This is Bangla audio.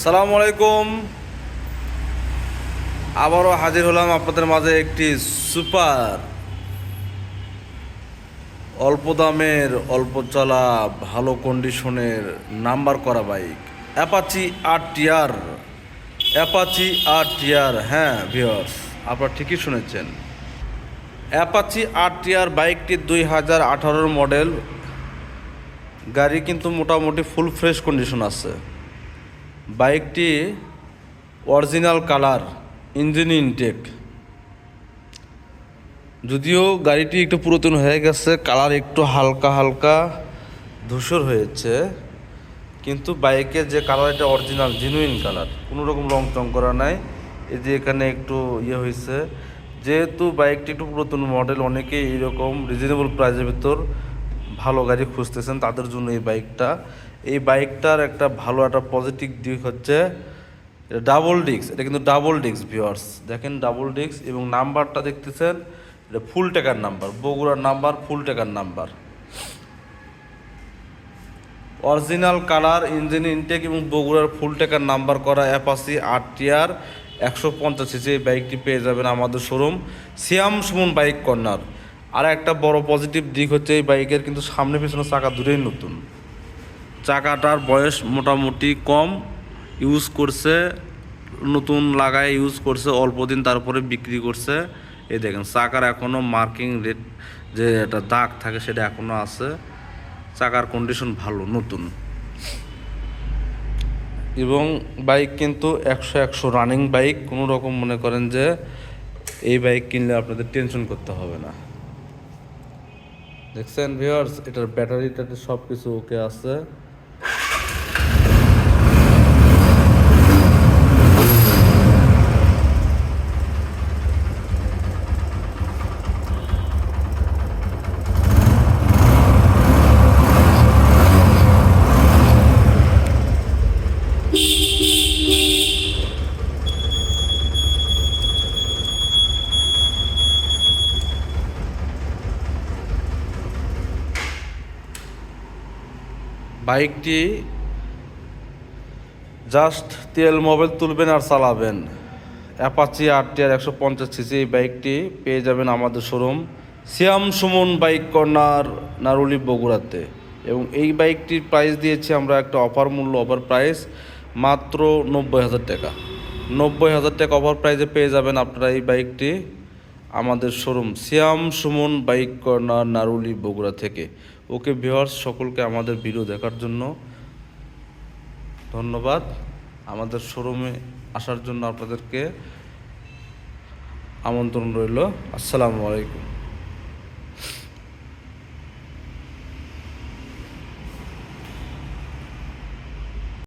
আসসালামু আলাইকুম। আবারও হাজির হলাম আপনাদের মাঝে একটি সুপার অল্প দামের অল্প চলা ভালো কন্ডিশনের নাম্বার করা বাইক অ্যাপাচি RTR। হ্যাঁ ভিউয়ার্স, আপনারা ঠিকই শুনেছেন। অ্যাপাচি RTR বাইকটি 2018 মডেল। গাড়ি কিন্তু মোটামুটি ফুল ফ্রেশ কন্ডিশন আছে। বাইকটি অরিজিনাল কালার, ইঞ্জিন ইনটেক। যদিও গাড়িটি একটু পুরাতন হয়ে গেছে, কালার একটু হালকা হালকা ধূসর হয়েছে, কিন্তু বাইকের যে কালার, এটা অরিজিনাল জেনুইন কালার, কোনো রকম রং টং করা নাই। এই যে এখানে একটু হয়েছে, যেহেতু বাইকটি একটু পুরাতন মডেল, অনেকে এইরকম রিজনেবল প্রাইসের ভিতর ভালো গাড়ি খুঁজতেছেন, তাদের জন্য এই বাইকটার একটা ভালো একটা পজিটিভ দিক হচ্ছে ডাবল ডিস্ক। এটা কিন্তু ডাবল ডিস্ক ভিউয়ার্স, দেখেন ডাবল ডিস্ক, এবং নাম্বারটা দেখতেছেন এটা ফুল টেকার নাম্বার, বগুড়ার নাম্বার, ফুল টেকার number, original colour, engine intake এবং বগুড়ার ফুল টেকার নাম্বার করা অ্যাপাচি RTR 150cc। এই বাইকটি পেয়ে যাবেন আমাদের showroom Siam Sumon bike corner. আর একটা বড় পজিটিভ দিক হচ্ছে এই বাইকের কিন্তু সামনে পিছনে চাকা দুটোই নতুন। চাকাটার বয়স মোটামুটি কম, ইউজ করছে, নতুন লাগায় ইউজ করছে অল্প দিন, তারপরে বিক্রি করছে। এই দেখেন চাকার এখনও মার্কিং রেট, যে একটা দাগ থাকে, সেটা এখনও আছে। চাকার কন্ডিশন ভালো, নতুন, এবং বাইক কিন্তু 100 রানিং বাইক। কোনো রকম মনে করেন যে এই বাইক কিনলে আপনাদের টেনশন করতে হবে না। দেখছেন ভিউয়ার্স, এটার ব্যাটারিটাতে সব কিছু ওকে আছে। বাইকটি জাস্ট তেল মোবিল তুলবেন আর চালাবেন। অ্যাপাচি RTR 150cc এই বাইকটি পেয়ে যাবেন আমাদের showroom Siam Sumon bike corner, নারুলি, বগুড়াতে। এবং এই বাইকটির প্রাইস দিয়েছি আমরা একটা অফার মূল্য, অফার প্রাইস মাত্র 90,000 টাকা। 90,000 টাকা অফার প্রাইসে পেয়ে যাবেন আপনারা এই বাইকটি আমাদের showroom Siam Sumon bike corner, নারুলি, Bogura থেকে। ওকে ভিউয়ার্স, সকলকে আমাদের ভিডিও দেখার জন্য ধন্যবাদ। আমাদের শোরুমে আসার জন্য আপনাদেরকে আমন্ত্রণ রইল। আসসালামু আলাইকুম।